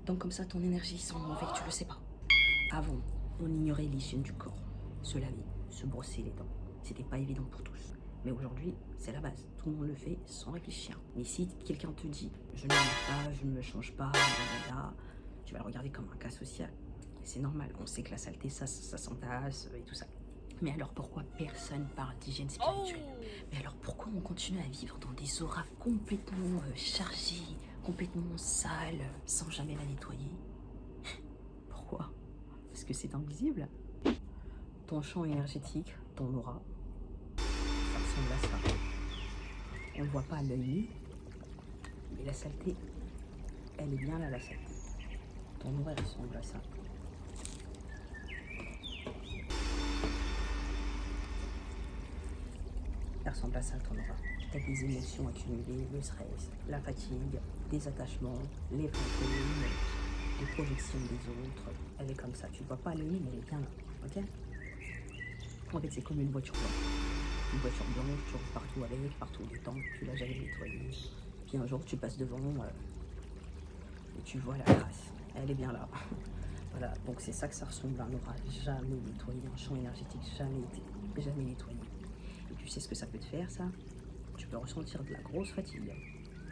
Donc comme ça, ton énergie sent mauvais, tu le sais pas. Avant, on ignorait l'hygiène du corps. Se laver, se brosser les dents. C'était pas évident pour tous. Mais aujourd'hui, c'est la base. Tout le monde le fait sans réfléchir. Mais si quelqu'un te dit « je ne mange pas, je ne me change pas », tu vas le regarder comme un cas social. C'est normal, on sait que la saleté, ça s'entasse et tout ça. Mais alors pourquoi personne parle d'hygiène spirituelle? Mais alors pourquoi on continue à vivre dans des auras complètement chargées, complètement sales, sans jamais la nettoyer? Pourquoi? Parce que c'est invisible. Ton champ énergétique, ton aura, ça ressemble à ça. On ne le voit pas à l'œil nu, mais la saleté, elle est bien là, la saleté. Ton aura ressemble à ça. Elle ressemble à ça, ton aura. Tu as des émotions accumulées, le stress, la fatigue, des attachements, les fantômes, les projections des autres. Elle est comme ça. Tu ne vois pas à l'œil nu, mais elle est bien là. Ok? En fait, c'est comme une voiture blanche. Une voiture blanche, tu roules partout avec, partout du temps, tu l'as jamais nettoyée. Puis un jour, tu passes devant et tu vois la trace. Elle est bien là. Voilà, donc c'est ça que ça ressemble à un aura jamais nettoyé, un champ énergétique jamais nettoyé. Et tu sais ce que ça peut te faire, ça? Tu peux ressentir de la grosse fatigue,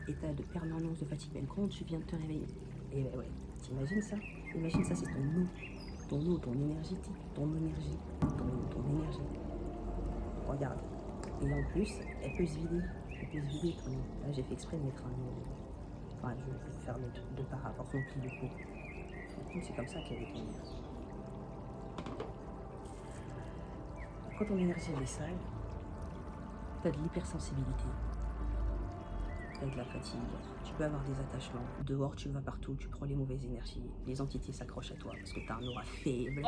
état de permanence de fatigue, même quand tu viens de te réveiller. Et ouais, t'imagines ça? Imagine ça, c'est ton eau, ton énergétique, ton énergie, ton énergie. Regarde. Et en plus, elle peut se vider. Elle peut se vider, ton eau. Là, j'ai fait exprès de mettre un eau. Enfin, je vais faire de part avoir rempli le coup. C'est comme ça qu'elle est ton énergie. Quand ton énergie est sale, tu as de l'hypersensibilité, tu as de la fatigue, tu peux avoir des attachements. Dehors, tu vas partout, tu prends les mauvaises énergies, les entités s'accrochent à toi parce que tu as un aura faible.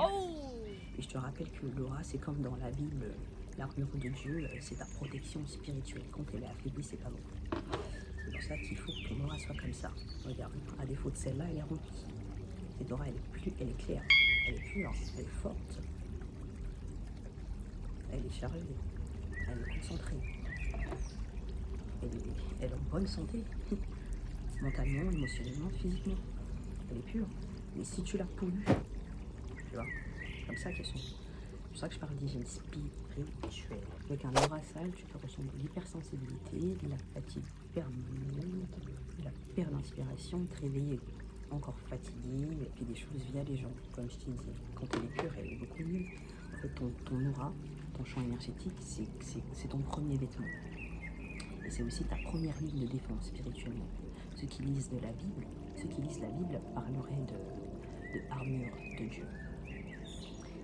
Et je te rappelle que l'aura, c'est comme dans la Bible, l'armure de Dieu, c'est ta protection spirituelle. Quand elle est affaiblie, c'est pas bon. C'est pour ça qu'il faut que ton aura soit comme ça. Regarde, à défaut de celle-là, elle est remplie. Cette aura, elle est claire, elle est pure, elle est forte. Elle est chargée, elle est concentrée, elle est en bonne santé, mentalement, émotionnellement, physiquement. Elle est pure. Mais si tu la pollues, tu vois, comme ça qu'elles sont. C'est pour ça que je parle d'hygiène spirituelle. Avec un aura sale, tu peux ressentir de l'hypersensibilité, de la fatigue permanente, de la perte d'inspiration, te réveiller encore fatigué, et puis des choses via les gens. Comme je t'ai dit, quand elle est pure, elle est beaucoup mieux. En fait, ton aura, ton champ énergétique, c'est ton premier vêtement. Et c'est aussi ta première ligne de défense spirituellement. Ceux qui lisent la Bible parleraient de armure de Dieu.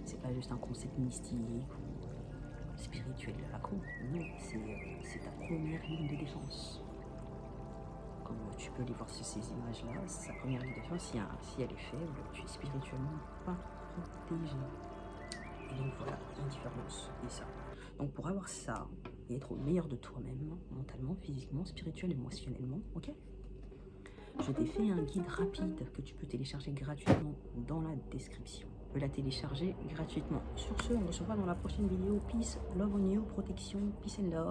C'est pas juste un concept mystique ou spirituel à la con. Non, c'est ta première ligne de défense. Comme tu peux les voir sur ces images-là, c'est sa première ligne de défense. Si elle est faible, tu es spirituellement pas protégé. Et donc voilà, la différence et ça. Donc pour avoir ça et être au meilleur de toi-même, mentalement, physiquement, spirituellement, émotionnellement, ok? Je t'ai fait un guide rapide que tu peux télécharger gratuitement dans la description. Tu peux la télécharger gratuitement. Sur ce, on se revoit dans la prochaine vidéo. Peace, love on you, protection, peace and love.